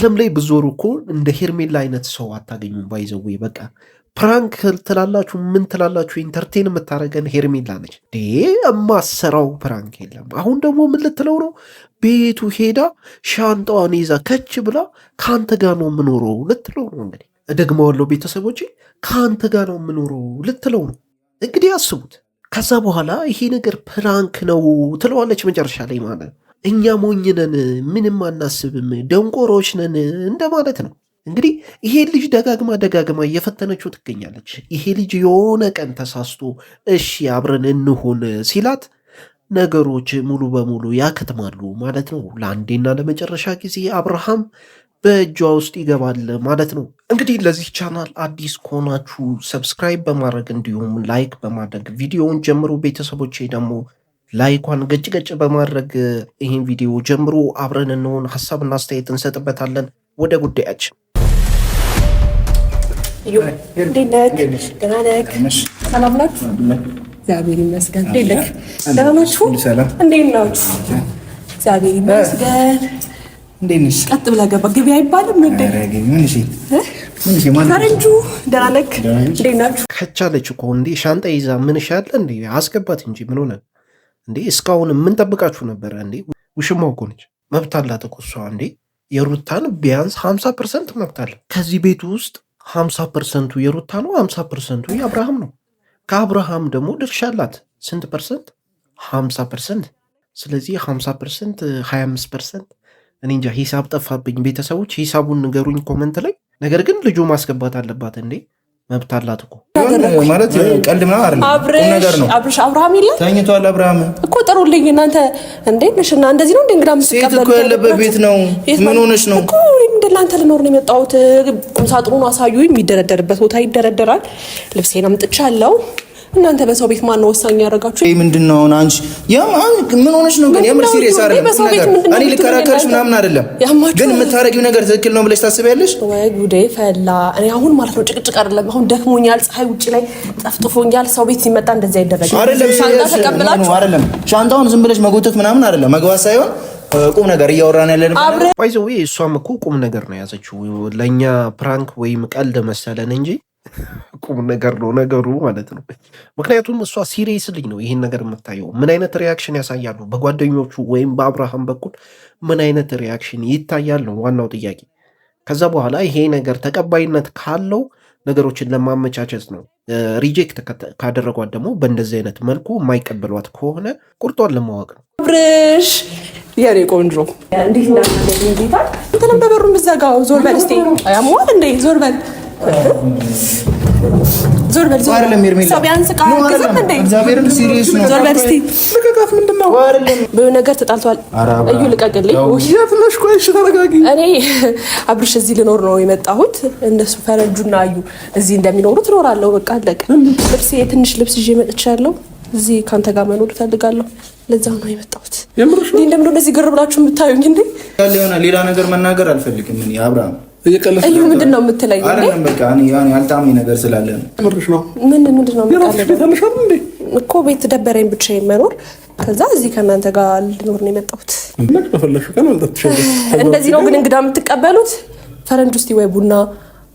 ዓለም ላይ ብዙሩ እኮ እንደ ሄርሜላ አይነት ሰው አታገኙም። ባይዘው በቃ ፕራንክ ትላላችሁ ምን ትላላችሁ? ኢንተርቴን የምታደርገን ሄርሜላ ነች። የማሰራው ፕራንክ የለም። አሁን ደግሞ ምን ልትለው ነው? ቤቱ ሄዳ ሻንጣዋን ይዛ ከች ብላ ከአንተ ጋር ነው የምኖረው ልትለው ነው። እንግዲህ እደግመዋለሁ ቤተሰቦች፣ ከአንተ ጋር ነው የምኖረው ልትለው ነው። እንግዲህ አስቡት። ከዛ በኋላ ይሄ ነገር ፕራንክ ነው ትለዋለች መጨረሻ ላይ ማለት እኛ ሞኝ ነን፣ ምንም አናስብም፣ ደንቆሮች ነን እንደማለት ነው። እንግዲህ ይሄ ልጅ ደጋግማ እየፈተነችው ትገኛለች። ይሄ ልጅ የሆነ ቀን ተሳስቶ እሺ አብረን እንሆን ሲላት ነገሮች ሙሉ በሙሉ ያከትማሉ ማለት ነው። ለአንዴና ለመጨረሻ ጊዜ አብርሃም በእጇ ውስጥ ይገባል ማለት ነው። እንግዲህ ለዚህ ቻናል አዲስ ከሆናችሁ ሰብስክራይብ በማድረግ እንዲሁም ላይክ በማድረግ ቪዲዮውን ጀምሩ። ቤተሰቦቼ ደግሞ ላይኳን ገጭ በማድረግ ይህን ቪዲዮ ጀምሮ አብረን እንሆን፣ ሀሳብና አስተያየት እንሰጥበታለን። ወደ ጉዳያችን ሰላም ናችሁ? እግዚአብሔር ይመስገን። ደህና ናችሁ? እንዴት ናችሁ? እግዚአብሔር ይመስገን። ቀጥ ብላ ገባ ግቢ አይባልም እንዴ? ፈረንጁ ደህና ነህ? እንዴት ናችሁ? ከቻለች እኮ እንዴ ሻንጣ ይዛ ምን ሻለ እንዴ አስገባት እንጂ ምን ሆነ እንዴ? እስካሁን ምን ጠብቃችሁ ነበረ እንዴ? ውሽማው እኮ ነች፣ መብት አላት እኮ እሷ። እንዴ የሩታን ቢያንስ 50% መብት አለ። ከዚህ ቤት ውስጥ 50% የሩታ ነው፣ 50% የአብርሃም ነው። ከአብርሃም ደግሞ ድርሻ አላት። ስንት ፐርሰንት? 50%። ስለዚህ 50% 25%። እኔ እንጃ ሂሳብ ጠፋብኝ። ቤተሰቦች ሂሳቡን ንገሩኝ ኮመንት ላይ። ነገር ግን ልጁ ማስገባት አለባት እንዴ፣ መብት አላት እኮ ማለት ቀልድ ምናምን አይደለም፣ ነገር ነው። አብርሽ አብርሃም የለ ተኝቷል። አብርሃም እኮ ጥሩልኝ እናንተ እንዴ ነሽና እንደዚህ ነው እንዴ? እንግዳ ሴት እኮ ያለበት ቤት ነው። ምን ሆነሽ ነው እኮ? እንደላንተ ልኖር ነው የመጣሁት። ቁምሳጥኑን አሳዩኝ። የሚደረደርበት ቦታ ይደረደራል። ልብሴን አምጥቻለሁ። እናንተ በሰው ቤት ማን ነው ወሳኝ ያደርጋችሁ? ይሄ ምንድነው? አንቺ ምን ሆነሽ ነው? ግን የምር ሲሪየስ አይደለም ነገር። እኔ ልከራከርሽ ምናምን አይደለም፣ ግን የምታረጊው ነገር ትክክል ነው ብለሽ ታስቢያለሽ? ወይ ጉዴ ፈላ። እኔ አሁን ማለት ነው ጭቅጭቅ አይደለም። አሁን ደክሞኛል። ፀሐይ ውጪ ላይ ጠፍጥፎኛል። ሰው ቤት ሲመጣ እንደዚህ አይደረግም። ሻንጣ ተቀብላችሁ አይደለም፣ ሻንጣውን ዝም ብለሽ መጎተት ምናምን አይደለም። መግባት ሳይሆን ቁም ነገር እያወራን ያለን ባይዘው። እሷም እኮ ቁም ነገር ነው ያዘችው። ለእኛ ፕራንክ ወይም ቀልድ መሰለን እንጂ ቁም ነገር ነው ነገሩ ማለት ነው። ምክንያቱም እሷ ሲሪየስ ልጅ ነው ይህን ነገር የምታየው። ምን አይነት ሪያክሽን ያሳያሉ በጓደኞቹ ወይም በአብርሃም በኩል ምን አይነት ሪያክሽን ይታያል ነው ዋናው ጥያቄ። ከዛ በኋላ ይሄ ነገር ተቀባይነት ካለው ነገሮችን ለማመቻቸት ነው። ሪጀክት ካደረጓት ደግሞ በእንደዚህ አይነት መልኩ የማይቀበሏት ከሆነ ቁርጧን ለማወቅ ነው። አብርሽ የኔ ቆንጆ እንዴት እንዳታገኝ እንትን በበሩን ብዘጋው። ዞር በል እስኪ አያሟል እንዴ? ዞር በል ዞር በል ዞር በል። ሰው ቢያንስ ቃል ከዘም እንዴ? እግዚአብሔርን ሲሪየስ ነው። ዞር በል እስኪ ልቀቃት። ምንድነው? በሆነ ነገር ተጣልቷል። እዩ ልቀቅልኝ። ያፍለሽ ቆይ እሺ ተረጋጊ። እኔ አብርሽ እዚህ ልኖር ነው የመጣሁት። እነሱ ፈረንጁና እዩ እዚህ እንደሚኖሩ ትኖራለሁ። በቃ አለቀ። ልብስ የትንሽ ልብስ ይዤ መጥቻለሁ። እዚህ ካንተ ጋር መኖር እፈልጋለሁ። ለዛ ነው የመጣሁት። እንዴ እንደምን እንደዚህ ግር ብላችሁ የምታዩኝ እንዴ? ሌላ ነገር መናገር አልፈልግም። እኔ አብርሃም እዩ ምንድን ነው የምትለኝ? አይደለም በቃ እኔ ያልጣመኝ ነገር ስላለ ነው። ምንድን ነው የምትቀልደው እኮ? ቤት ደበረኝ ብቻዬን መኖር። ከዛ እዚህ ከእናንተ ጋር ልኖር ነው የመጣሁት። እንደዚህ ነው ግን እንግዳ የምትቀበሉት? ፈረንጅ ውስጥ ወይ ቡና፣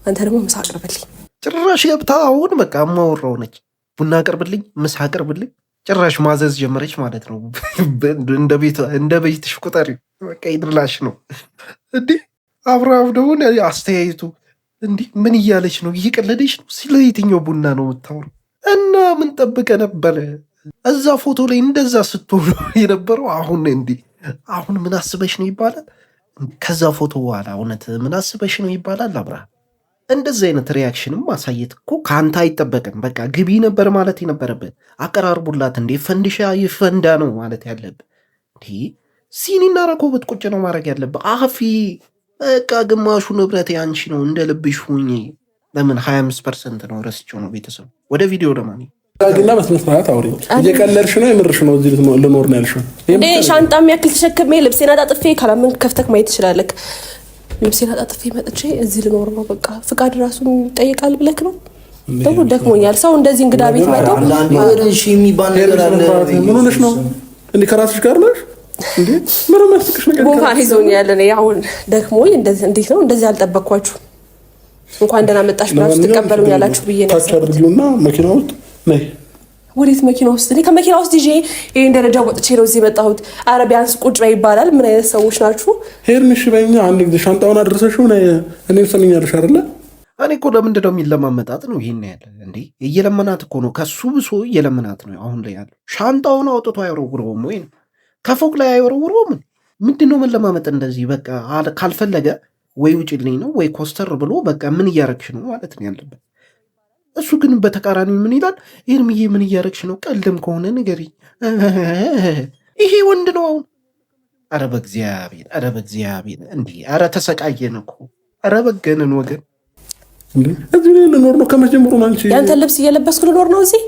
አንተ ደግሞ ምሳ አቅርብልኝ። ጭራሽ ገብታ አሁን በቃ የማወራው ነች። ቡና አቅርብልኝ፣ ምሳ አቅርብልኝ። ጭራሽ ማዘዝ ጀመረች ማለት ነው። እንደ ቤትሽ ቁጠሪ በቃ ይድላሽ ነው እንዲህ። አብርሃም ደግሞ አስተያየቱ እንዲህ ምን እያለች ነው? እየቀለደች ነው? ስለ የትኛው ቡና ነው የምታወራው? እና ምን ጠብቀ ነበረ? እዛ ፎቶ ላይ እንደዛ ስትሆኑ የነበረው አሁን እንዲህ አሁን ምን አስበሽ ነው ይባላል። ከዛ ፎቶ በኋላ እውነት ምን አስበሽ ነው ይባላል። አብርሃም እንደዚህ አይነት ሪያክሽንም ማሳየት እኮ ከአንተ አይጠበቅም። በቃ ግቢ ነበር ማለት የነበረበት። አቀራርቡላት እንዴ! ፈንዲሻ ይፈንዳ ነው ማለት ያለብህ። ሲኒና ረኮበት ቁጭ ነው ማድረግ ያለብህ። አፊ በቃ ግማሹ ንብረት ያንቺ ነው፣ እንደ ልብሽ ሁኚ። ለምን 25% ነው? ረስቼው ነው። ቤተሰብ ወደ ቪዲዮ ለማን ግና በስነ ስርዓት አውሪ። እየቀለድሽ ነው የምርሽ ነው? እዚህ ልኖር ነው ያልሽው? ሻንጣ የሚያክል ተሸክሜ ልብሴን አጣጥፌ ካላምን ከፍተክ ማየት ትችላለህ። ልብሴን አጣጥፌ መጥቼ እዚህ ልኖር ነው። በቃ ፍቃድ ራሱ ይጠይቃል ብለክ ነው? ደግሞ ደክሞኛል። ሰው እንደዚህ እንግዳ ቤት መጥቶ የሚባል ነገር አለ። ምን ሆነሽ ነው? እንዴ ከራስሽ ጋር ነሽ? እንዴ ምንም አስቀሽ ነገር ጉንፋን ይዞኛል። እኔ አሁን ደክሞኝ እንዴት ነው እንደዚህ አልጠበቅኳችሁ። እንኳን ደህና መጣሽ ብላችሁ ትቀበሉኝ ያላችሁ ብዬ ነው። ታቻርጊውና መኪና ውስጥ ነይ። ወዴት መኪና ውስጥ? እኔ ከመኪና ውስጥ ይዤ ይሄን ደረጃ ወጥቼ ነው እዚህ የመጣሁት። ኧረ ቢያንስ ቁጭ በይ ይባላል። ምን አይነት ሰዎች ናችሁ? ሄርንሽ በኛ አንድ ጊዜ ሻንጣውን አድርሰሽው ነይ። እኔም ሰምኛለሽ አይደለ? እኔ እኮ ለምንድን ነው የሚለማመጣት ነው ይሄን ያለ እንዴ? እየለመናት እኮ ነው፣ ከሱ ብሶ እየለመናት ነው አሁን ላይ ያለው። ሻንጣውን አውጥቶ አይወረውረውም ወይ ነው? ከፎቅ ላይ አይወረውረውም? ምንድን ነው መለማመጥ እንደዚህ? በቃ ካልፈለገ ወይ ውጭልኝ ነው ወይ ኮስተር ብሎ በቃ ምን እያረግሽ ነው ማለት ነው ያለበት። እሱ ግን በተቃራኒ ምን ይላል? ሄርምዬ ምን እያረግሽ ነው? ቀልድም ከሆነ ንገሪኝ። ይሄ ወንድ ነው አሁን። ኧረ በእግዚአብሔር፣ ኧረ በእግዚአብሔር እንዲህ! ኧረ ተሰቃየን እኮ፣ ኧረ በገንን ወገን። እዚህ ልኖር ነው ከመጀመሩ ነው። አንቺ ያንተን ልብስ እየለበስኩ ልኖር ነው እዚህ?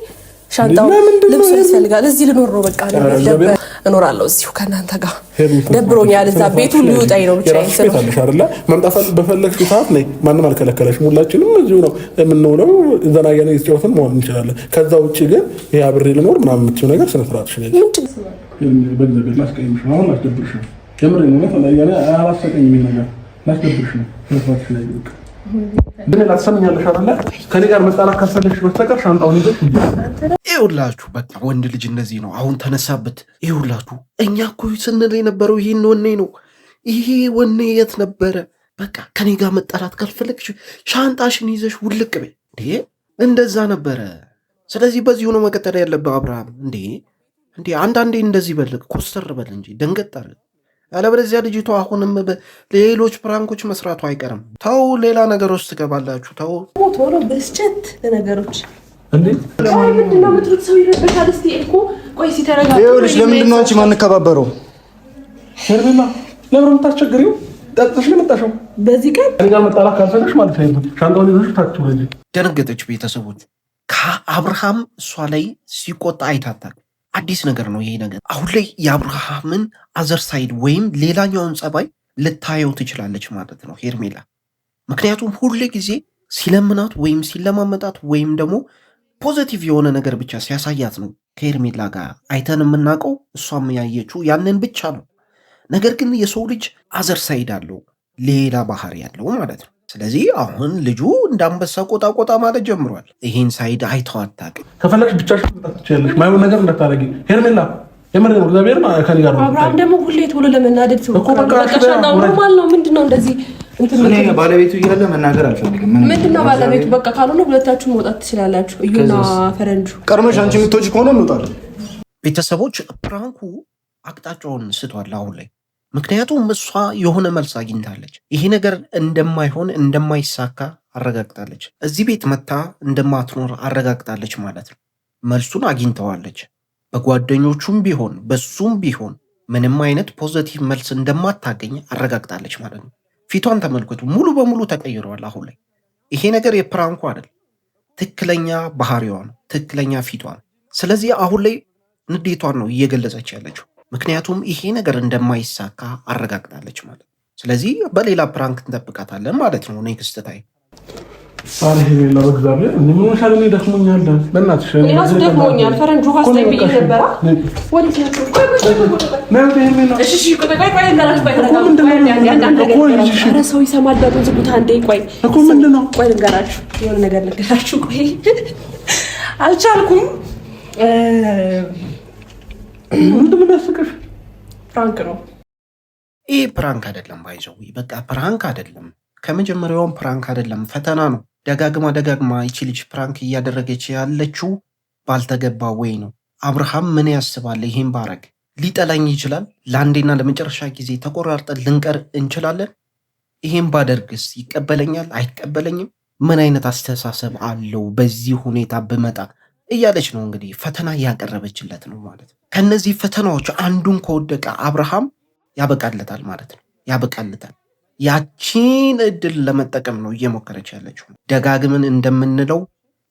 ሻንጣው ልብስ ያስፈልጋል። እዚህ ልኖር ነው በቃ እኖራለሁ እዚሁ ከእናንተ ጋር። ደብሮኛል። እዛ ቤቱ ሊውጣኝ ነው ብቻ ይሰራልሽ አይደለ? መምጣት በፈለግሽ ሰዓት ነይ፣ ማንም አልከለከለሽም። ሁላችንም እዚሁ ነው የምንውለው። ዘና ያለ ይስጨውትን መሆን እንችላለን። ከዛ ውጪ ግን ይሄ አብሬ ልኖር ምናምን የምትይው ነገር ስነ ስርዓትሽ ነኝ። በእግዚአብሔር ላስቀይምሽ ነው፣ አሁን ላስደብርሽ ነው። የምሬ ነው። ያኔ አላስቀይም ነገር ላስደብርሽ ነው። ስነ ስርዓትሽ ነኝ። ግን ላሰምኛለሽ አይደለ? ከኔ ጋር መጣላት ካሰለሽ በስተቀር ሻንጣውን ይዘሽ ይኸውላችሁ በቃ ወንድ ልጅ እንደዚህ ነው። አሁን ተነሳበት። ይኸውላችሁ እኛ እኮ ስንል የነበረው ይህን ወኔ ነው። ይሄ ወኔ የት ነበረ? በቃ ከኔ ጋር መጣላት ካልፈለግሽ ሻንጣሽን ይዘሽ ውልቅ በይ። እንዴ እንደዛ ነበረ። ስለዚህ በዚሁ ነው መቀጠል ያለብህ አብርሃም። እንዴ አንዳንዴ እንደዚህ በልቅ ኮስተር በል እንጂ ደንገጥ አለ። አለበለዚያ ልጅቷ አሁንም ሌሎች ፕራንኮች መስራቱ አይቀርም። ተው፣ ሌላ ነገር ውስጥ ትገባላችሁ። ተው ቶሎ በስጨት ለነገሮች ምንድን ነው የምትሉት? ሰው ይረበሻል። እስኪ እኮ ቆይ ሲተረጋጋ ይኸውልሽ፣ ለምንድን ነው አንቺ ማንከባበረው? ሄርሜላ ለምን የምታስቸግሪው? ጠጥተሽ ነው የመጣሽው በዚህ ቀን እኔ ጋር መጣላት ካልፈለግሽ ማለት ነው። ሻንጣውን ይዘሽ ታችሁ ወጂ ደነገጠች። ቤተሰቦች ከአብርሃም እሷ ላይ ሲቆጣ አይታታል። አዲስ ነገር ነው ይሄ ነገር። አሁን ላይ የአብርሃምን አዘር ሳይድ ወይም ሌላኛውን ጸባይ ልታየው ትችላለች ማለት ነው ሄርሜላ። ምክንያቱም ሁሌ ጊዜ ሲለምናት ወይም ሲለማመጣት ወይም ደግሞ ፖዘቲቭ የሆነ ነገር ብቻ ሲያሳያት ነው ከሄርሜላ ጋር አይተን የምናውቀው። እሷም ያየችው ያንን ብቻ ነው። ነገር ግን የሰው ልጅ አዘር ሳይድ አለው፣ ሌላ ባህሪ ያለው ማለት ነው። ስለዚህ አሁን ልጁ እንዳንበሳ ቆጣ ቆጣ ማለት ጀምሯል። ይሄን ሳይድ አይተው አታውቅም። ከፈለግሽ ብቻሽን መጣት ትችያለሽ። ማይሆን ነገር እንዳታረጊ ሄርሜላ። የምር ነው እግዚአብሔር ከኔ ጋር ነው። አብርሃም ደግሞ ሁሌ ቶሎ ለመናደድ ነው። ኖርማል ነው። ምንድነው እንደዚህ እኔ ባለቤቱ እያለ መናገር አልፈልግም። ምንድነው ባለቤቱ? በቃ ካልሆነ ሁለታችሁ መውጣት ትችላላችሁ። እዩና ፈረንጁ ቀርመሽ አንቺ የምትወጪ ከሆነ እንውጣለን። ቤተሰቦች ፕራንኩ አቅጣጫውን ስቷል አሁን ላይ። ምክንያቱም እሷ የሆነ መልስ አግኝታለች። ይሄ ነገር እንደማይሆን እንደማይሳካ አረጋግጣለች። እዚህ ቤት መታ እንደማትኖር አረጋግጣለች ማለት ነው። መልሱን አግኝተዋለች። በጓደኞቹም ቢሆን በሱም ቢሆን ምንም አይነት ፖዘቲቭ መልስ እንደማታገኝ አረጋግጣለች ማለት ነው። ፊቷን ተመልከቱ፣ ሙሉ በሙሉ ተቀይረዋል አሁን ላይ። ይሄ ነገር የፕራንኩ አይደል፣ ትክክለኛ ባህሪዋ ነው፣ ትክክለኛ ፊቷ ነው። ስለዚህ አሁን ላይ ንዴቷን ነው እየገለጸች ያለችው። ምክንያቱም ይሄ ነገር እንደማይሳካ አረጋግጣለች ማለት ነው። ስለዚህ በሌላ ፕራንክ እንጠብቃታለን ማለት ነው። ኔክስት ታይም አረ ሄርሜላ በእግዚአብሔር ምን ሆነሻል? እኔ ደክሞኛል፣ በእናትሽ እራሱ ደክሞኛል። ፈረንጁ ሀስ ላይ ብዬሽ ነበረ። ወዴት ናቸው? ኧረ ሰው ይሰማል። በሩን ዝጉት አንዴ። ቆይ እኮ ምንድን ነው? ቆይ ልንገራችሁ፣ የሆነ ነገር ልንገራችሁ። ቆይ አልቻልኩም። ምንድን ነው የሚያስቅሽ? ፕራንክ ነው ይህ። ፕራንክ አይደለም ባይዘው፣ በቃ ፕራንክ አይደለም። ከመጀመሪያውም ፕራንክ አይደለም፣ ፈተና ነው። ደጋግማ ይቺ ልጅ ፕራንክ እያደረገች ያለችው ባልተገባ ወይ ነው። አብርሃም ምን ያስባል? ይሄን ባረግ ሊጠላኝ ይችላል። ለአንዴና ለመጨረሻ ጊዜ ተቆራርጠን ልንቀር እንችላለን። ይሄን ባደርግስ ይቀበለኛል አይቀበለኝም? ምን አይነት አስተሳሰብ አለው በዚህ ሁኔታ ብመጣ እያለች ነው እንግዲህ ፈተና እያቀረበችለት ነው ማለት ነው። ከነዚህ ፈተናዎች አንዱን ከወደቀ አብርሃም ያበቃለታል ማለት ነው። ያበቃለታል። ያቺን እድል ለመጠቀም ነው እየሞከረች ያለችው። ደጋግምን እንደምንለው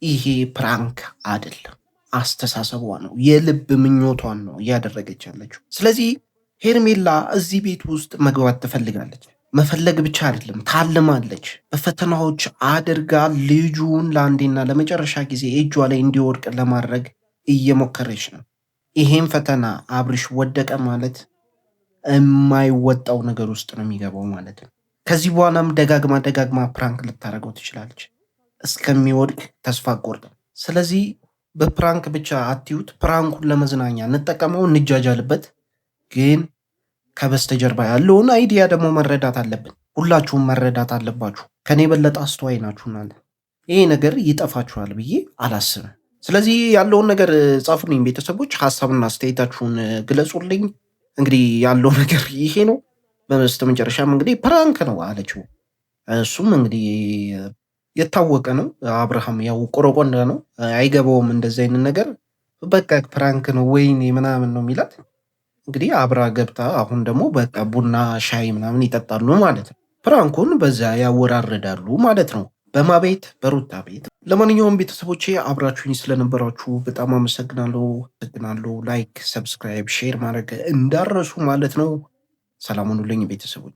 ይሄ ፕራንክ አይደለም፣ አስተሳሰቧ ነው፣ የልብ ምኞቷን ነው እያደረገች ያለችው። ስለዚህ ሄርሜላ እዚህ ቤት ውስጥ መግባት ትፈልጋለች። መፈለግ ብቻ አይደለም፣ ታልማለች። በፈተናዎች አድርጋ ልጁን ለአንዴና ለመጨረሻ ጊዜ እጇ ላይ እንዲወድቅ ለማድረግ እየሞከረች ነው። ይሄን ፈተና አብርሽ ወደቀ ማለት የማይወጣው ነገር ውስጥ ነው የሚገባው ማለት ነው። ከዚህ በኋላም ደጋግማ ፕራንክ ልታደርገው ትችላለች። እስከሚወድቅ ተስፋ አትቆርጥም። ስለዚህ በፕራንክ ብቻ አትዩት። ፕራንኩን ለመዝናኛ እንጠቀመው፣ እንጃጃልበት። ግን ከበስተጀርባ ያለውን አይዲያ ደግሞ መረዳት አለብን። ሁላችሁም መረዳት አለባችሁ። ከኔ የበለጠ አስተዋይ ናችሁናል። ይሄ ነገር ይጠፋችኋል ብዬ አላስብም። ስለዚህ ያለውን ነገር ጻፉልኝ ቤተሰቦች፣ ሀሳብና አስተያየታችሁን ግለጹልኝ። እንግዲህ ያለው ነገር ይሄ ነው። በስተመጨረሻም እንግዲህ ፕራንክ ነው አለችው። እሱም እንግዲህ የታወቀ ነው። አብርሃም ያው ቆረቆንዳ ነው፣ አይገባውም እንደዚህ አይነት ነገር። በቃ ፕራንክ ነው ወይኔ ምናምን ነው የሚላት። እንግዲህ አብራ ገብታ አሁን ደግሞ በቃ ቡና ሻይ ምናምን ይጠጣሉ ማለት ነው። ፕራንኩን በዛ ያወራረዳሉ ማለት ነው። በማ ቤት? በሩታ ቤት። ለማንኛውም ቤተሰቦቼ አብራችሁኝ ስለነበራችሁ በጣም አመሰግናለሁ። ላይክ፣ ሰብስክራይብ፣ ሼር ማድረግ እንዳረሱ ማለት ነው። ሰላም ሁኑልኝ ቤተሰቦች።